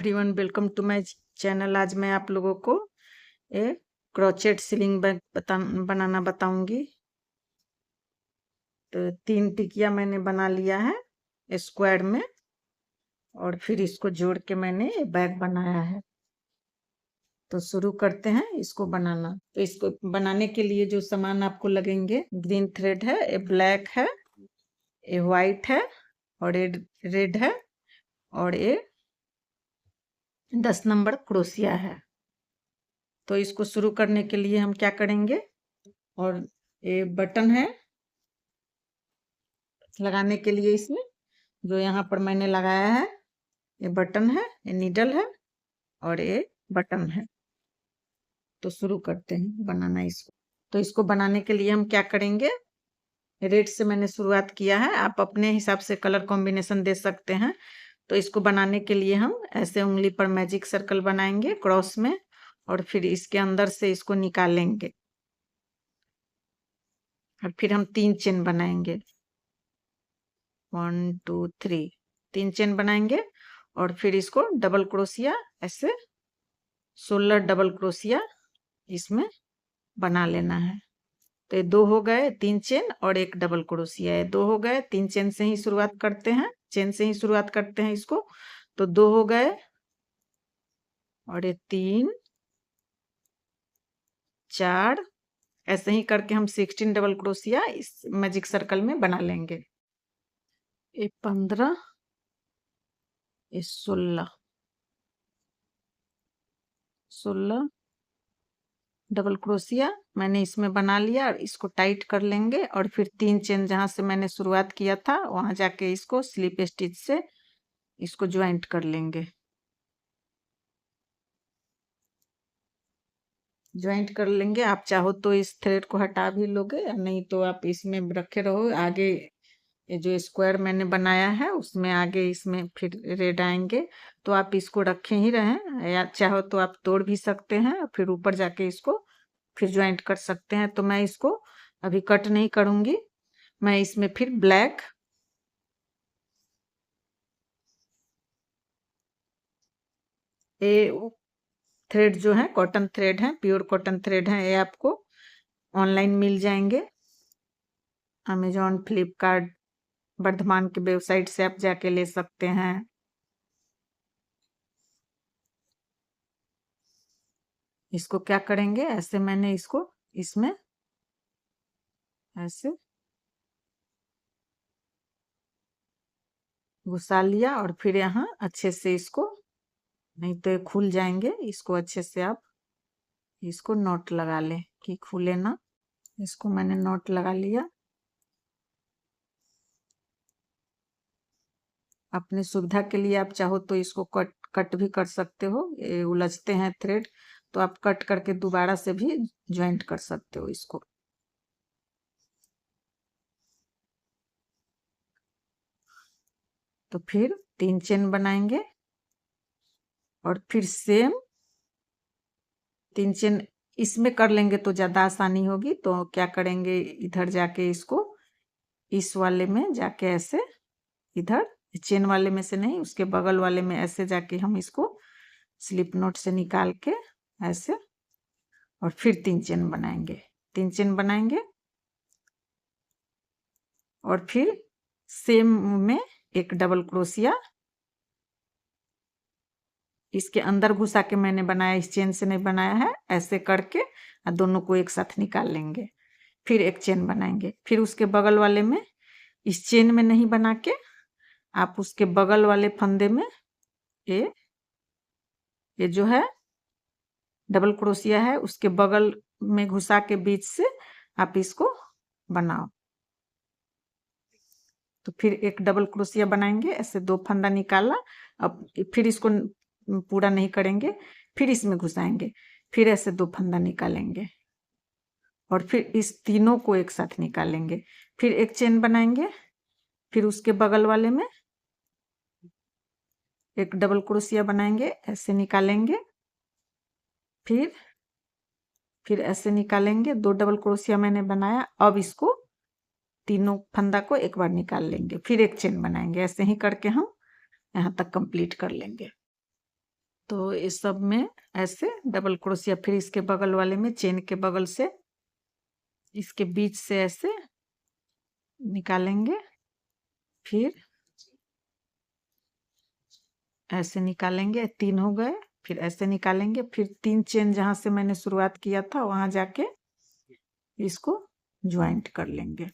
Everyone, welcome to my channel. आज मैं आप लोगों को एक क्रोचेट सीलिंग बैग बनाना बताऊंगी। तो 3 टिकिया मैंने बना लिया है स्क्वायर में, और फिर इसको जोड़ के मैंने ये बैग बनाया है। तो शुरू करते हैं इसको बनाना। तो इसको बनाने के लिए जो सामान आपको लगेंगे, ग्रीन थ्रेड है, ये ब्लैक है, ये व्हाइट है, और ये रेड है, और ये 10 नंबर क्रोशिया है। तो इसको शुरू करने के लिए हम क्या करेंगे, और ये बटन है लगाने के लिए, इसमें जो यहाँ पर मैंने लगाया है ये बटन है, ये नीडल है, और ये बटन है। तो शुरू करते हैं बनाना इसको। तो इसको बनाने के लिए हम क्या करेंगे, रेड से मैंने शुरुआत किया है, आप अपने हिसाब से कलर कॉम्बिनेशन दे सकते हैं। तो इसको बनाने के लिए हम ऐसे उंगली पर मैजिक सर्कल बनाएंगे क्रॉस में, और फिर इसके अंदर से इसको निकालेंगे, और फिर हम 3 चेन बनाएंगे। 1 2 3 3 चेन बनाएंगे, और फिर इसको डबल क्रोशिया ऐसे 16 डबल क्रोशिया इसमें बना लेना है। तो ये 2 हो गए, 3 चेन और 1 डबल क्रोशिया, ये 2 हो गए। 3 चेन से ही शुरुआत करते हैं, चेन से ही शुरुआत करते हैं इसको। तो 2 हो गए, और ये 3 4, ऐसे ही करके हम 16 डबल क्रोशिया इस मैजिक सर्कल में बना लेंगे। ये 15, ये 16 डबल क्रोशिया मैंने इसमें बना लिया, और इसको टाइट कर लेंगे, और फिर 3 चेन जहां से मैंने शुरुआत किया था वहां जाके इसको स्लिप स्टिच से इसको ज्वाइंट कर लेंगे। ज्वाइंट कर लेंगे। आप चाहो तो इस थ्रेड को हटा भी लोगे, नहीं तो आप इसमें रखे रहो। आगे ये जो स्क्वायर मैंने बनाया है उसमें आगे इसमें फिर रेड आएंगे, तो आप इसको रखे ही रहें, या चाहो तो आप तोड़ भी सकते हैं, फिर ऊपर जाके इसको फिर ज्वाइंट कर सकते हैं। तो मैं इसको अभी कट नहीं करूंगी, मैं इसमें फिर ब्लैक ये थ्रेड जो है कॉटन थ्रेड है, प्योर कॉटन थ्रेड है, ये आपको ऑनलाइन मिल जाएंगे। अमेजॉन, फ्लिपकार्ट, वर्धमान के वेबसाइट से आप जाके ले सकते हैं। इसको क्या करेंगे, ऐसे मैंने इसको इसमें ऐसे घुसा लिया, और फिर यहाँ अच्छे से इसको, नहीं तो ये खुल जाएंगे, इसको अच्छे से आप इसको नॉट लगा लें कि खुले ना। इसको मैंने नॉट लगा लिया। अपनी सुविधा के लिए आप चाहो तो इसको कट भी कर सकते हो, ये उलझते हैं थ्रेड, तो आप कट करके दोबारा से भी ज्वाइंट कर सकते हो इसको। तो फिर 3 चेन बनाएंगे, और फिर सेम 3 चेन इसमें कर लेंगे तो ज्यादा आसानी होगी। तो क्या करेंगे, इधर जाके इसको इस वाले में जाके ऐसे, इधर चेन वाले में से नहीं, उसके बगल वाले में ऐसे जाके हम इसको स्लिप नॉट से निकाल के ऐसे, और फिर 3 चेन बनाएंगे। 3 चेन बनाएंगे, और फिर सेम में एक डबल क्रोशिया इसके अंदर घुसा के मैंने बनाया, इस चेन से नहीं बनाया है। ऐसे करके दोनों को एक साथ निकाल लेंगे, फिर एक चेन बनाएंगे। फिर उसके बगल वाले में, इस चेन में नहीं बना के आप उसके बगल वाले फंदे में ये जो है डबल क्रोशिया है उसके बगल में घुसा के बीच से आप इसको बनाओ। तो फिर एक डबल क्रोशिया बनाएंगे, ऐसे 2 फंदा निकाला। अब फिर इसको पूरा नहीं करेंगे, फिर इसमें घुसाएंगे, फिर ऐसे 2 फंदा निकालेंगे, और फिर इस तीनों को एक साथ निकालेंगे। फिर एक चेन बनाएंगे, फिर उसके बगल वाले में एक डबल क्रोशिया बनाएंगे, ऐसे निकालेंगे, फिर ऐसे निकालेंगे। 2 डबल क्रोशिया मैंने बनाया। अब इसको तीनों फंदा को एक बार निकाल लेंगे, फिर एक चेन बनाएंगे। ऐसे ही करके हम यहाँ तक कंप्लीट कर लेंगे। तो इस सब में ऐसे डबल क्रोशिया, फिर इसके बगल वाले में चेन के बगल से इसके बीच से ऐसे निकालेंगे, फिर ऐसे निकालेंगे, 3 हो गए, फिर ऐसे निकालेंगे, फिर 3 चेन जहां से मैंने शुरुआत किया था वहां जाके इसको ज्वाइंट कर लेंगे।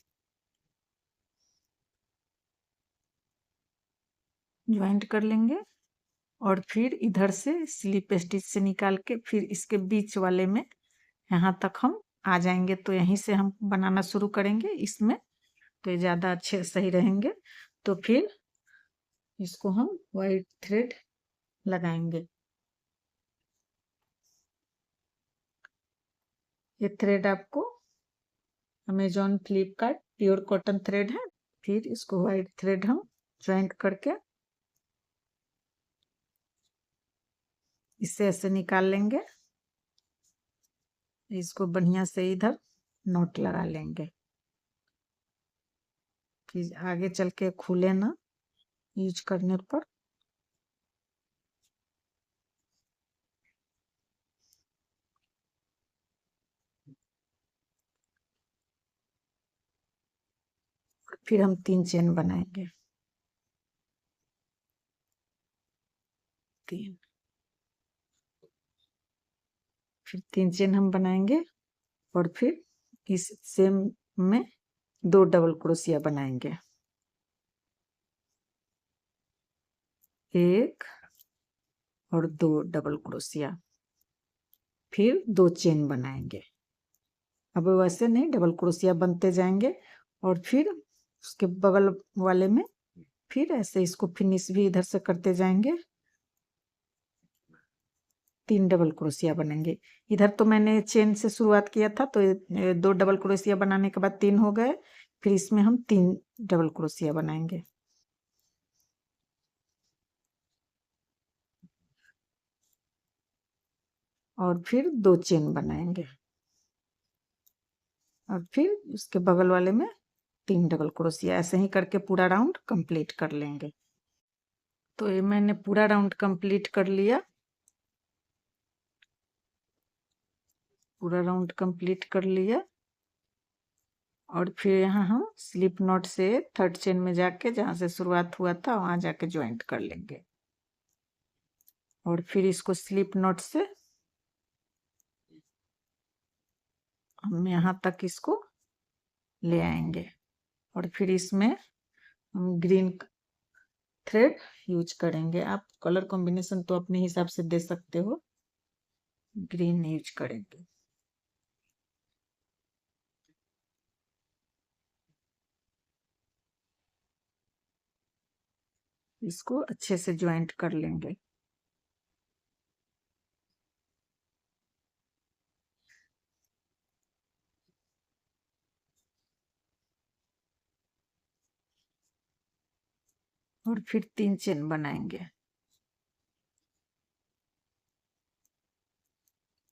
ज्वाइंट कर लेंगे और फिर इधर से स्लिप स्टिच से निकाल के फिर इसके बीच वाले में यहाँ तक हम आ जाएंगे। तो यहीं से हम बनाना शुरू करेंगे इसमें, तो ये ज़्यादा अच्छे सही रहेंगे। तो फिर इसको हम वाइट थ्रेड लगाएंगे। ये थ्रेड आपको Amazon, Flipkart pure cotton thread है। फिर इसको वाइट थ्रेड हम ज्वाइंट करके इससे ऐसे निकाल लेंगे। इसको बढ़िया से इधर नोट लगा लेंगे कि आगे चल के खुले ना यूज करने पर। फिर हम 3 चेन बनाएंगे, 3, फिर 3 चेन हम बनाएंगे और फिर इस सेम में 2 डबल क्रोशिया बनाएंगे, 1 और 2 डबल क्रोशिया, फिर 2 चेन बनाएंगे। अब वैसे नहीं, डबल क्रोशिया बनते जाएंगे और फिर उसके बगल वाले में फिर ऐसे इसको फिनिश भी इधर से करते जाएंगे। 3 डबल क्रोशिया बनेंगे। इधर तो मैंने चेन से शुरुआत किया था, तो 2 डबल क्रोशिया बनाने के बाद 3 हो गए। फिर इसमें हम 3 डबल क्रोशिया बनाएंगे और फिर 2 चेन बनाएंगे और फिर उसके बगल वाले में 3 डबल क्रोशिया। ऐसे ही करके पूरा राउंड कंप्लीट कर लेंगे। तो ये मैंने पूरा राउंड कंप्लीट कर लिया। पूरा राउंड कंप्लीट कर लिया और फिर यहाँ हम स्लिप नॉट से 3rd चेन में जाके जहाँ से शुरुआत हुआ था वहां जाके ज्वाइंट कर लेंगे और फिर इसको स्लिप नॉट से हम यहाँ तक इसको ले आएंगे और फिर इसमें हम ग्रीन थ्रेड यूज करेंगे। आप कलर कॉम्बिनेशन तो अपने हिसाब से दे सकते हो, ग्रीन यूज करेंगे। इसको अच्छे से ज्वाइंट कर लेंगे। और फिर 3 चेन बनाएंगे,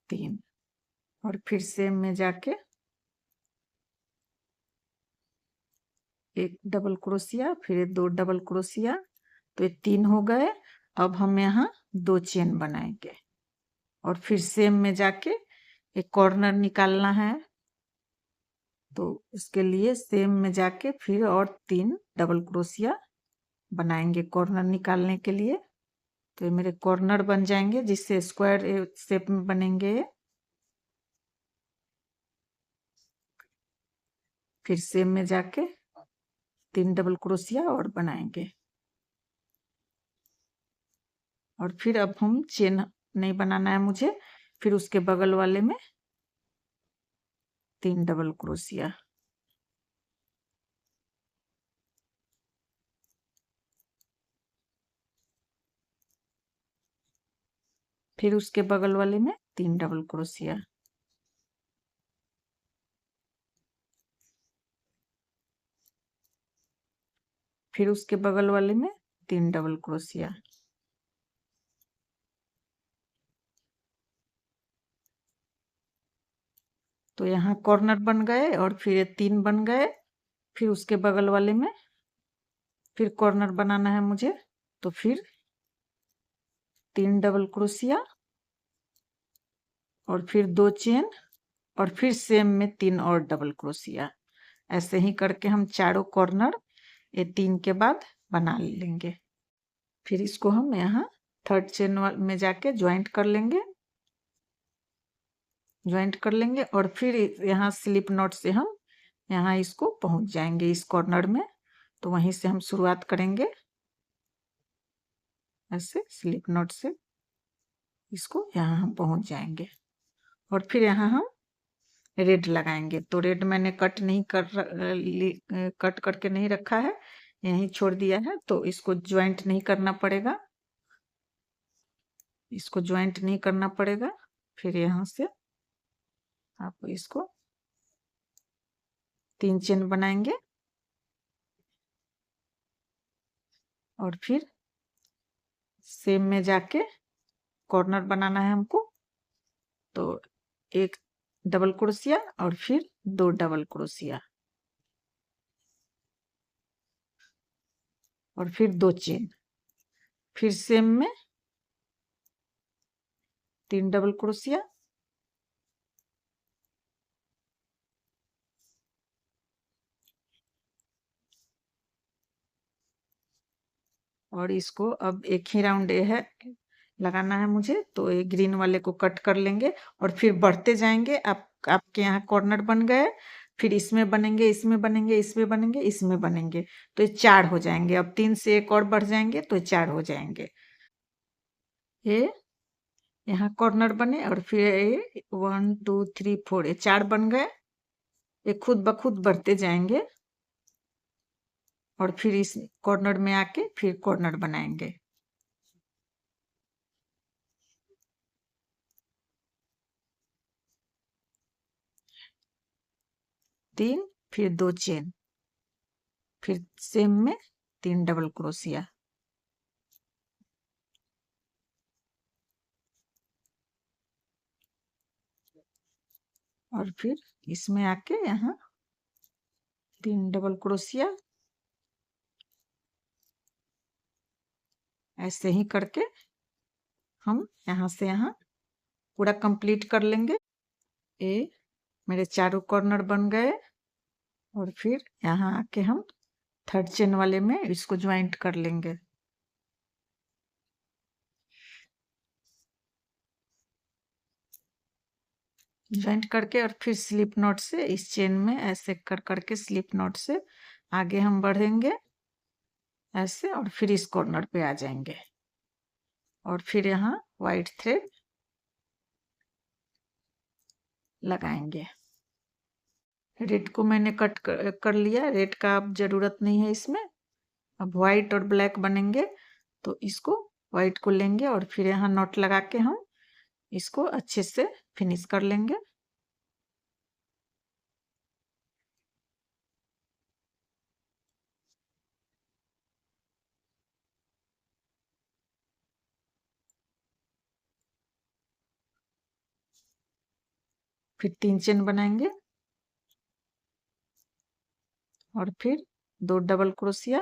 3, और फिर सेम में जाके 1 डबल क्रोशिया, फिर 2 डबल क्रोशिया, तो ये 3 हो गए। अब हम यहाँ 2 चेन बनाएंगे और फिर सेम में जाके एक कॉर्नर निकालना है। तो इसके लिए सेम में जाके फिर और 3 डबल क्रोशिया बनाएंगे कॉर्नर निकालने के लिए। तो ये मेरे कॉर्नर बन जाएंगे जिससे स्क्वायर शेप में बनेंगे। फिर सेम में जाके 3 डबल क्रोशिया और बनाएंगे और फिर अब हम चेन नहीं बनाना है मुझे। फिर उसके बगल वाले में 3 डबल क्रोशिया, फिर उसके बगल वाले में 3 डबल क्रोशिया, फिर उसके बगल वाले में 3 डबल क्रोशिया, तो यहाँ कॉर्नर बन गए और फिर ये 3 बन गए। फिर उसके बगल वाले में फिर कॉर्नर बनाना है मुझे, तो फिर 3 डबल क्रोशिया और फिर 2 चेन और फिर सेम में 3 और डबल क्रोशिया। ऐसे ही करके हम चारों कॉर्नर ये 3 के बाद बना लेंगे। फिर इसको हम यहाँ थर्ड चेन में जाके ज्वाइंट कर लेंगे और फिर यहाँ स्लिप नॉट से हम यहाँ इसको पहुंच जाएंगे इस कॉर्नर में। तो वहीं से हम शुरुआत करेंगे, ऐसे स्लिप नॉट से इसको यहाँ हम पहुंच जाएंगे और फिर यहाँ हम रेड लगाएंगे। तो रेड मैंने कट करके नहीं रखा है, यहीं छोड़ दिया है। तो इसको ज्वाइंट नहीं करना पड़ेगा, फिर यहाँ से आप इसको 3 चेन बनाएंगे और फिर सेम में जाके कॉर्नर बनाना है हमको। तो 1 डबल क्रोशिया और फिर 2 डबल क्रोशिया और फिर 2 चेन, फिर सेम में 3 डबल क्रोशिया और इसको अब एक ही राउंड ये है लगाना है मुझे। तो ये ग्रीन वाले को कट कर लेंगे और फिर बढ़ते जाएंगे। आपके यहाँ कॉर्नर बन गए, फिर इसमें बनेंगे, इसमें बनेंगे, इसमें बनेंगे, इसमें बनेंगे, तो ये 4 हो जाएंगे। अब 3 से एक और बढ़ जाएंगे तो 4 हो जाएंगे। ये यहाँ कॉर्नर बने और फिर ये 1 2 3 4 ये 4 बन गए। ये खुद ब खुद बढ़ते जाएंगे और फिर इस कॉर्नर में आके फिर कॉर्नर बनाएंगे। तीन, फिर 2 चेन, फिर सेम में 3 डबल क्रोशिया और फिर इसमें आके यहाँ 3 डबल क्रोशिया। ऐसे ही करके हम यहाँ से यहाँ पूरा कंप्लीट कर लेंगे। ये मेरे चारों कॉर्नर बन गए और फिर यहाँ आके हम थर्ड चेन वाले में इसको ज्वाइंट कर लेंगे। ज्वाइंट करके और फिर स्लिप नॉट से इस चेन में ऐसे कर करके स्लिप नॉट से आगे हम बढ़ेंगे ऐसे और फिर इस कॉर्नर पे आ जाएंगे और फिर यहाँ वाइट थ्रेड लगाएंगे। रेड को मैंने कट कर लिया, रेड का अब जरूरत नहीं है इसमें। अब व्हाइट और ब्लैक बनेंगे तो इसको व्हाइट को लेंगे और फिर यहाँ नॉट लगा के हम इसको अच्छे से फिनिश कर लेंगे। फिर 3 चेन बनाएंगे और फिर 2 डबल क्रोशिया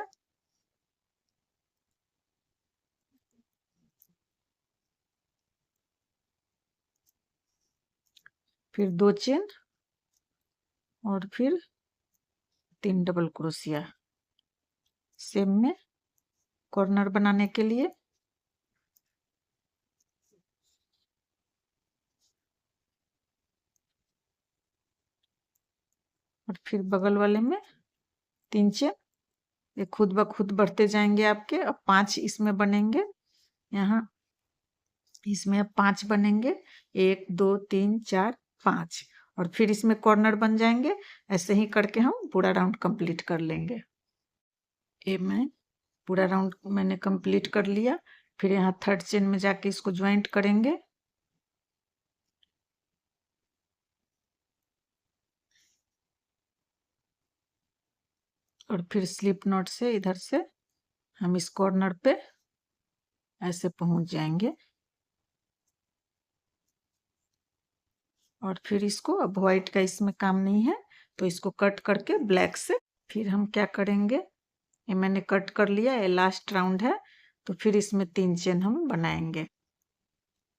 फिर 2 चेन और फिर 3 डबल क्रोशिया सेम में कॉर्नर बनाने के लिए। और फिर बगल वाले में 3 चेन। ये खुद ब खुद बढ़ते जाएंगे आपके। अब 5 इसमें बनेंगे, यहाँ इसमें अब 5 बनेंगे, 1 2 3 4 5 और फिर इसमें कॉर्नर बन जाएंगे। ऐसे ही करके हम पूरा राउंड कंप्लीट कर लेंगे। ये मैं पूरा राउंड मैंने कंप्लीट कर लिया। फिर यहाँ थर्ड चेन में जाके इसको ज्वाइंट करेंगे और फिर स्लिप नॉट से इधर से हम इस कॉर्नर पे ऐसे पहुंच जाएंगे और फिर इसको अब व्हाइट का इसमें काम नहीं है तो इसको कट करके ब्लैक से फिर हम क्या करेंगे, ये मैंने कट कर लिया, ये लास्ट राउंड है तो फिर इसमें 3 चेन हम बनाएंगे।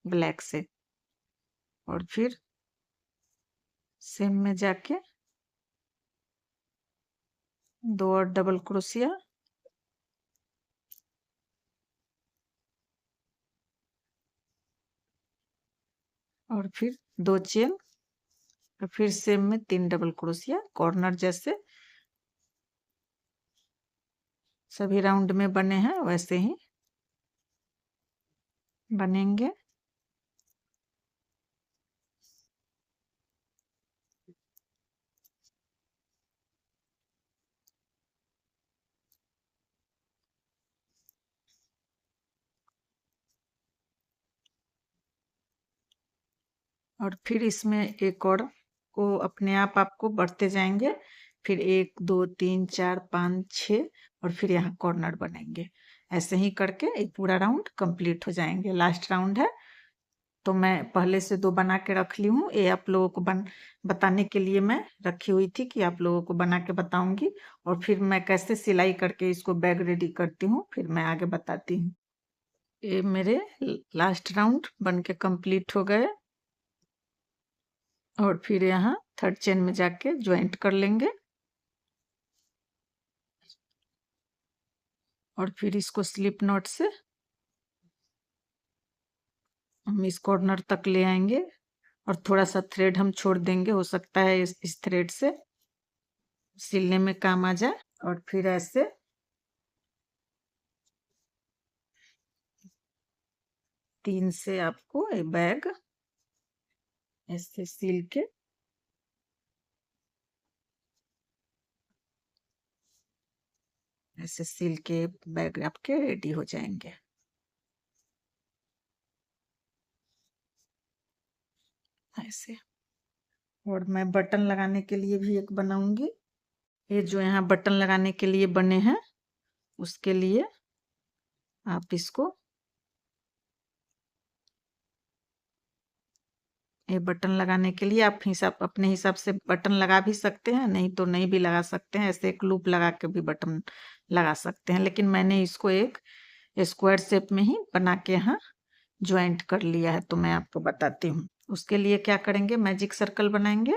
ब्लैक से, और फिर सेम में जाके 2 और डबल क्रोशिया, और फिर 2 चेन, और फिर सेम में 3 डबल क्रोशिया। कॉर्नर जैसे सभी राउंड में बने हैं वैसे ही बनेंगे। और फिर इसमें एक और को अपने आप आपको बढ़ते जाएंगे, फिर 1 2 3 4 5 6, और फिर यहाँ कॉर्नर बनेंगे। ऐसे ही करके एक पूरा राउंड कंप्लीट हो जाएंगे। लास्ट राउंड है, तो मैं पहले से 2 बना के रख ली हूँ। ये आप लोगों को बताने के लिए मैं रखी हुई थी कि आप लोगों को बना के बताऊंगी, और फिर मैं कैसे सिलाई करके इसको बैग रेडी करती हूँ फिर मैं आगे बताती हूँ। ये मेरे लास्ट राउंड बन के कंप्लीट हो गए, और फिर यहाँ 3rd चेन में जाके ज्वाइंट कर लेंगे, और फिर इसको स्लिप नॉट से हम इस कॉर्नर तक ले आएंगे, और थोड़ा सा थ्रेड हम छोड़ देंगे, हो सकता है इस थ्रेड से सिलने में काम आ जाए। और फिर ऐसे 3 से आपको ये बैग ऐसे सिल के ऐसे सिल के बैग आपके रेडी हो जाएंगे ऐसे। और मैं बटन लगाने के लिए भी एक बनाऊंगी। ये जो यहाँ बटन लगाने के लिए बने हैं उसके लिए आप इसको ये बटन लगाने के लिए आप अपने हिसाब से बटन लगा भी सकते हैं, नहीं तो नहीं भी लगा सकते हैं। ऐसे एक लूप लगा के भी बटन लगा सकते हैं, लेकिन मैंने इसको एक स्क्वायर शेप में ही बना के यहाँ ज्वाइंट कर लिया है, तो मैं आपको बताती हूँ। उसके लिए क्या करेंगे, मैजिक सर्कल बनाएंगे।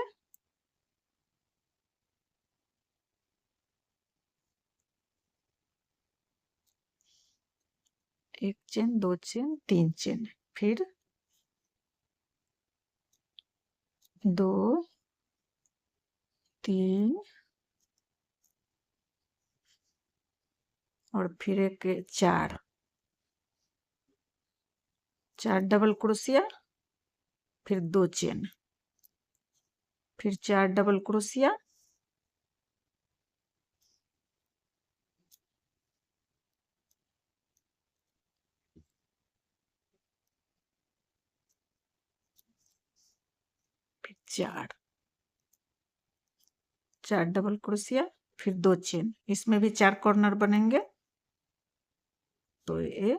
एक चेन, 2 चेन, 3 चेन, फिर 2 3, और फिर एक 4 डबल क्रोशिया, फिर 2 चेन, फिर 4 डबल क्रोशिया, फिर 4 डबल क्रोशिया, फिर 2 चेन। इसमें भी 4 कॉर्नर बनेंगे, तो ये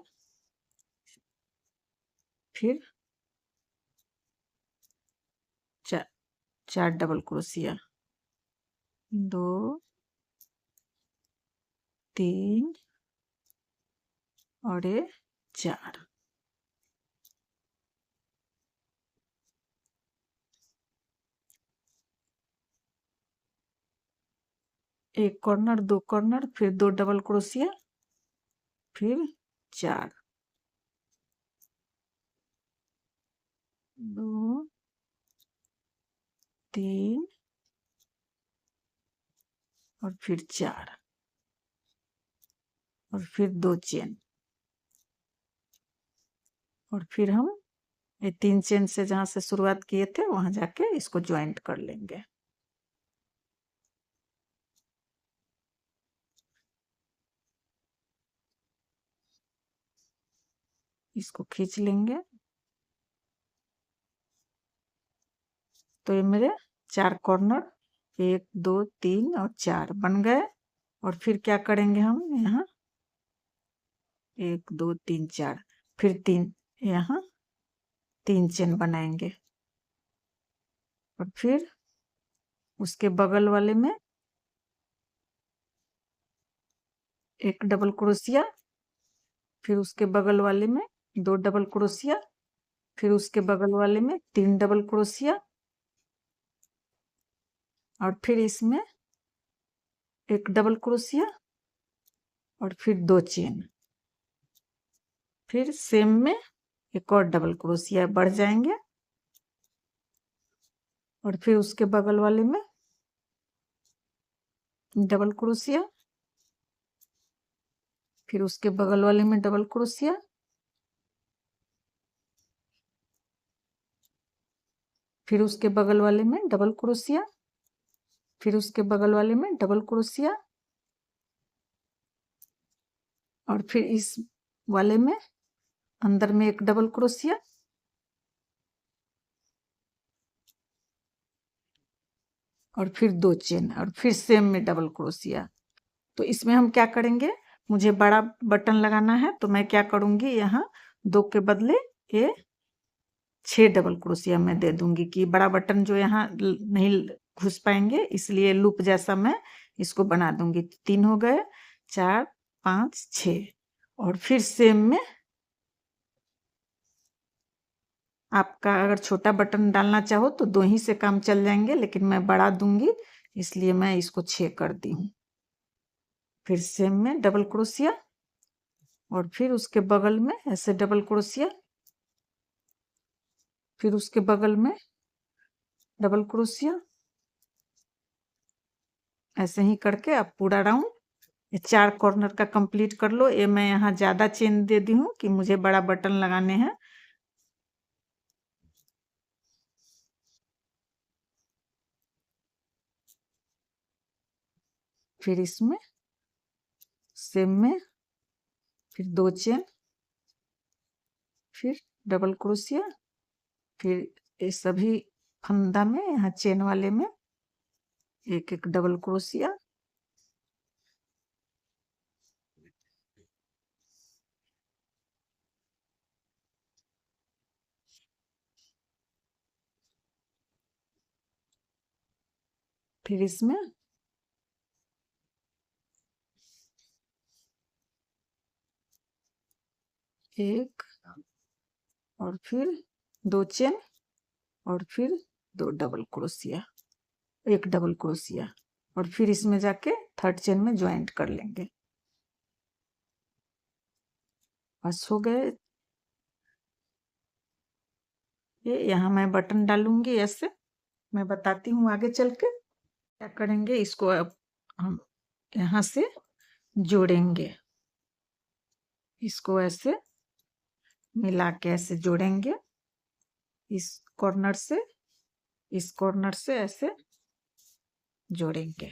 फिर 4 डबल क्रोशिया, 2 3 और ये 4। एक कॉर्नर, 2 कॉर्नर, फिर 2 डबल क्रोशिया, फिर 4, 2 3 और फिर 4, और फिर 2 चेन, और फिर हम ये 3 चेन से जहां से शुरुआत किए थे वहां जाके इसको ज्वाइंट कर लेंगे। इसको खींच लेंगे, तो ये मेरे 4 कॉर्नर 1 2 3 और 4 बन गए। और फिर क्या करेंगे, हम यहाँ 1 2 3 4, फिर 3 यहाँ 3 चेन बनाएंगे, और फिर उसके बगल वाले में एक डबल क्रोशिया, फिर उसके बगल वाले में 2 डबल क्रोशिया, फिर उसके बगल वाले में 3 डबल क्रोशिया और फिर इसमें 1 डबल क्रोशिया और फिर 2 चेन, फिर सेम में एक और डबल क्रोशिया बढ़ जाएंगे और फिर उसके बगल वाले में डबल क्रोशिया, फिर उसके बगल वाले में डबल क्रोशिया, फिर उसके बगल वाले में डबल क्रोशिया, फिर उसके बगल वाले में डबल क्रोशिया और फिर इस वाले में अंदर में 1 डबल क्रोशिया और फिर 2 चेन और फिर सेम में डबल क्रोशिया। तो इसमें हम क्या करेंगे, मुझे बड़ा बटन लगाना है तो मैं क्या करूंगी, यहाँ 2 के बदले ये 6 डबल क्रोशिया मैं दे दूंगी कि बड़ा बटन जो यहाँ नहीं घुस पाएंगे, इसलिए लूप जैसा मैं इसको बना दूंगी। 3 हो गए, 4 5 6 और फिर सेम में आपका अगर छोटा बटन डालना चाहो तो 2 ही से काम चल जाएंगे, लेकिन मैं बड़ा दूंगी इसलिए मैं इसको 6 कर दी हूँ। फिर सेम में डबल क्रोशिया और फिर उसके बगल में ऐसे डबल क्रोशिया, फिर उसके बगल में डबल क्रोशिया, ऐसे ही करके आप पूरा राउंड ये 4 कॉर्नर का कंप्लीट कर लो। ये मैं यहाँ ज्यादा चेन दे दी हूँ कि मुझे बड़ा बटन लगाने हैं। फिर इसमें सेम में फिर 2 चेन, फिर डबल क्रोशिया, फिर ये सभी फंदा में यहाँ चेन वाले में 1 डबल क्रोशिया, फिर इसमें एक और फिर 2 चेन और फिर 2 डबल क्रोशिया, 1 डबल क्रोशिया और फिर इसमें जाके 3rd चेन में ज्वाइंट कर लेंगे। बस हो गए। ये यहाँ मैं बटन डालूंगी ऐसे, मैं बताती हूँ आगे चल के क्या करेंगे। इसको अब हम यहाँ से जोड़ेंगे, इसको ऐसे मिला के ऐसे जोड़ेंगे, इस कॉर्नर से इस कॉर्नर से ऐसे जोड़ेंगे।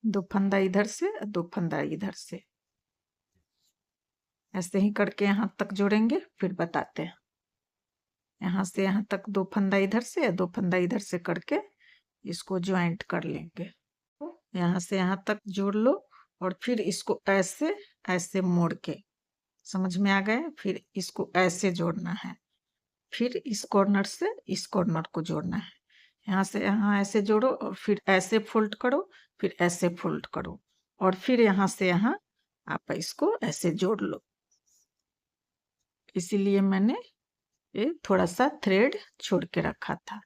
2 फंदा इधर से 2 फंदा इधर से, ऐसे ही करके यहाँ तक जोड़ेंगे, फिर बताते हैं। यहाँ से यहाँ तक 2 फंदा इधर से 2 फंदा इधर से करके इसको ज्वाइंट कर लेंगे। यहाँ से यहाँ तक जोड़ लो और फिर इसको ऐसे ऐसे मोड़ के, समझ में आ गए। फिर इसको ऐसे जोड़ना है, फिर इस कॉर्नर से इस कॉर्नर को जोड़ना है। यहाँ से यहाँ ऐसे जोड़ो और फिर ऐसे फोल्ड करो, फिर ऐसे फोल्ड करो और फिर यहाँ से यहाँ आप इसको ऐसे जोड़ लो। इसीलिए मैंने ये थोड़ा सा थ्रेड छोड़ के रखा था।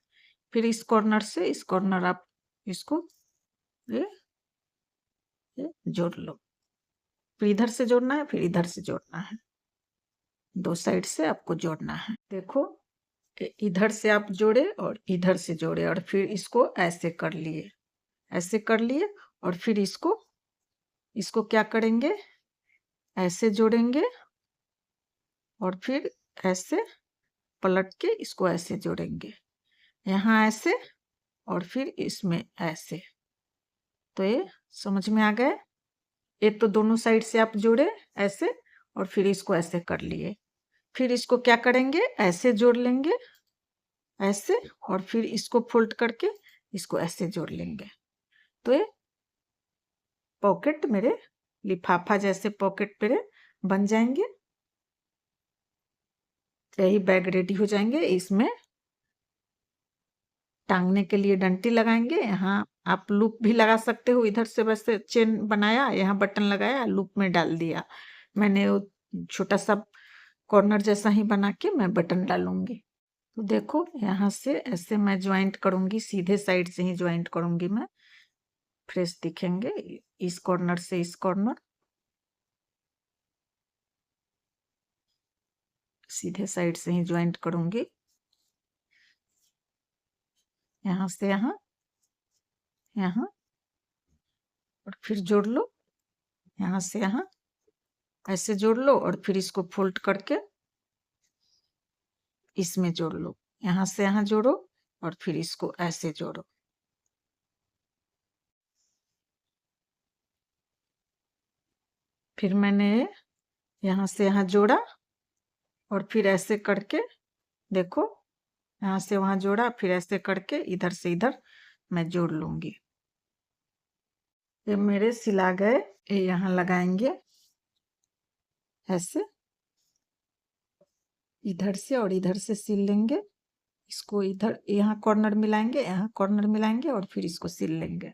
फिर इस कॉर्नर से इस कॉर्नर आप इसको ये जोड़ लो। फिर इधर से जोड़ना है, फिर इधर से जोड़ना है, 2 साइड से आपको जोड़ना है। देखो इधर से आप जोड़े और इधर से जोड़े और फिर इसको ऐसे कर लिए, ऐसे कर लिए और फिर इसको क्या करेंगे, ऐसे जोड़ेंगे और फिर ऐसे पलट के इसको ऐसे जोड़ेंगे, यहाँ ऐसे और फिर इसमें ऐसे। तो ये समझ में आ गए। ये तो दोनों साइड से आप जोड़े ऐसे और फिर इसको ऐसे कर लिए। फिर इसको क्या करेंगे, ऐसे जोड़ लेंगे ऐसे और फिर इसको फोल्ड करके इसको ऐसे जोड़ लेंगे। तो ये पॉकेट मेरे लिफाफा जैसे पॉकेट मेरे बन जाएंगे। यही बैग रेडी हो जाएंगे। इसमें टांगने के लिए डंटी लगाएंगे, यहाँ आप लूप भी लगा सकते हो। इधर से वैसे चेन बनाया, यहाँ बटन लगाया, लूप में डाल दिया। मैंने छोटा सा कॉर्नर जैसा ही बना के मैं बटन डालूंगी। तो देखो यहाँ से ऐसे मैं ज्वाइंट करूंगी, सीधे साइड से ही ज्वाइंट करूंगी मैं, फ्रेश दिखेंगे। इस कॉर्नर से इस कॉर्नर सीधे साइड से ही ज्वाइंट करूंगी, यहाँ से यहाँ, यहाँ, और फिर जोड़ लो, यहाँ से यहाँ ऐसे जोड़ लो, और फिर इसको फोल्ड करके इसमें जोड़ लो, यहाँ से यहाँ जोड़ो, और फिर इसको ऐसे जोड़ो। फिर मैंने यहाँ से यहाँ जोड़ा, और फिर ऐसे करके देखो, यहाँ से वहां जोड़ा, फिर ऐसे करके इधर से इधर मैं जोड़ लूंगी। ये मेरे सिला गए, ये यहाँ लगाएंगे ऐसे, इधर से और इधर से सिल लेंगे इसको, इधर यहाँ कॉर्नर मिलाएंगे, यहाँ कॉर्नर मिलाएंगे, और फिर इसको सिल लेंगे।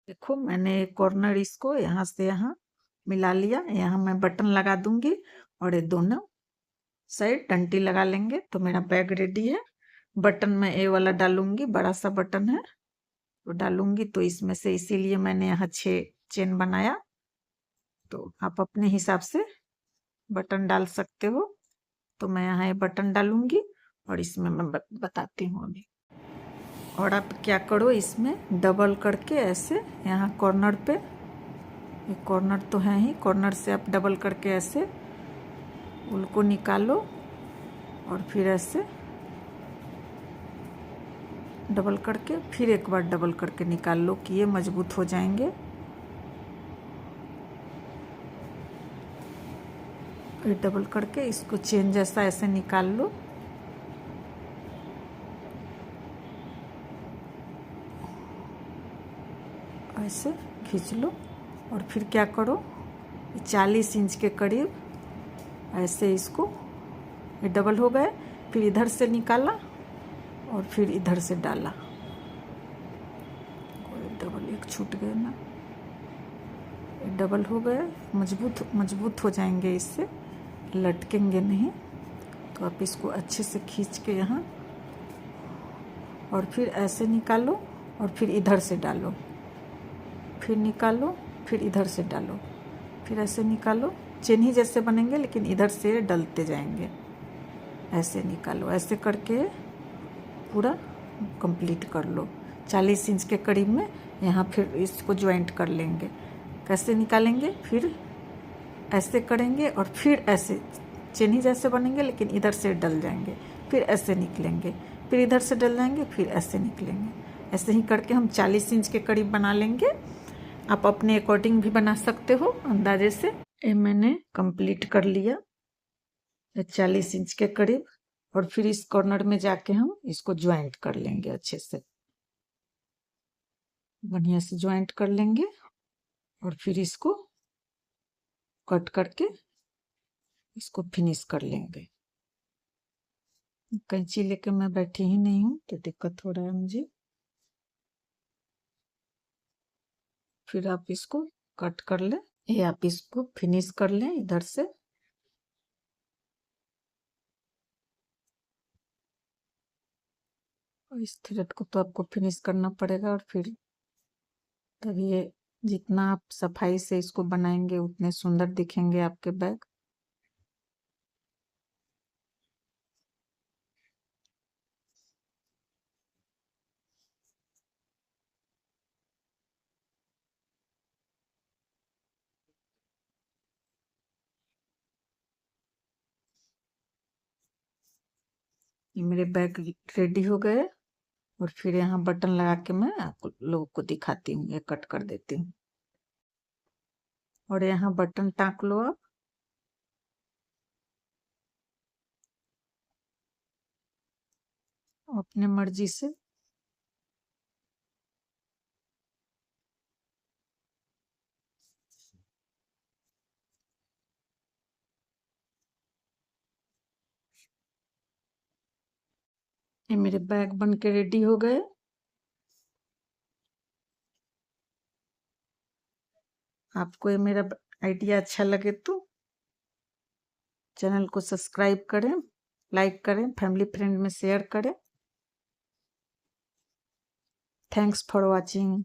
देखो मैंने कॉर्नर इसको यहाँ से यहाँ मिला लिया, यहाँ मैं बटन लगा दूंगी, और ये दोनों साइड डंटी लगा लेंगे, तो मेरा बैग रेडी है। बटन मैं ये वाला डालूंगी, बड़ा सा बटन है तो डालूंगी, तो इसमें से इसीलिए मैंने यहाँ 6 चेन बनाया। तो आप अपने हिसाब से बटन डाल सकते हो। तो मैं यहाँ ये बटन डालूंगी, और इसमें मैं बताती हूँ अभी। और आप क्या करो, इसमें डबल करके ऐसे यहाँ कॉर्नर पे, ये कॉर्नर तो है ही, कॉर्नर से आप डबल करके ऐसे उल को निकालो, और फिर ऐसे डबल करके फिर एक बार डबल करके निकाल लो कि ये मजबूत हो जाएंगे। फिर डबल करके इसको चेन जैसा ऐसे निकाल लो, ऐसे खींच लो, और फिर क्या करो, 40 इंच के करीब ऐसे इसको, ये डबल हो गए, फिर इधर से निकाला और फिर इधर से डाला, डबल एक छूट गए ना, डबल हो गए, मजबूत हो जाएंगे, इससे लटकेंगे नहीं। तो आप इसको अच्छे से खींच के यहाँ, और फिर ऐसे निकालो, और फिर इधर से डालो, फिर निकालो, फिर इधर से डालो, फिर ऐसे निकालो, चेन ही जैसे बनेंगे लेकिन इधर से डलते जाएंगे, ऐसे निकालो, ऐसे करके पूरा कंप्लीट कर लो। 40 इंच के करीब में यहाँ फिर इसको ज्वाइंट कर लेंगे। कैसे निकालेंगे, फिर ऐसे करेंगे, और फिर ऐसे चेन ही जैसे बनेंगे लेकिन इधर से डल जाएंगे, फिर ऐसे निकलेंगे, फिर इधर से डल जाएंगे, फिर ऐसे निकलेंगे। ऐसे ही करके हम 40 इंच के करीब बना लेंगे। आप अपने अकॉर्डिंग भी बना सकते हो, अंदाजे से। ये मैंने कंप्लीट कर लिया 40 इंच के करीब, और फिर इस कॉर्नर में जाके हम इसको ज्वाइंट कर लेंगे, अच्छे से बढ़िया से ज्वाइंट कर लेंगे, और फिर इसको कट करके इसको फिनिश कर लेंगे। कैंची लेके मैं बैठी ही नहीं हूँ तो दिक्कत हो रहा है मुझे। फिर आप इसको कट कर लें, ये आप इसको फिनिश कर लें इधर से। और इस थ्रेड को तो आपको फिनिश करना पड़ेगा, और फिर तभी ये, जितना आप सफाई से इसको बनाएंगे उतने सुंदर दिखेंगे आपके बैग। ये मेरे बैग रेडी हो गए, और फिर यहाँ बटन लगा के मैं आप लोगों को दिखाती हूँ, ये कट कर देती हूँ। और यहाँ बटन टाँक लो आप, अपने मर्जी से। ये मेरे बैग बन के रेडी हो गए। आपको ये मेरा आइडिया अच्छा लगे तो चैनल को सब्सक्राइब करें, लाइक करें, फैमिली फ्रेंड में शेयर करें। Thanks for watching.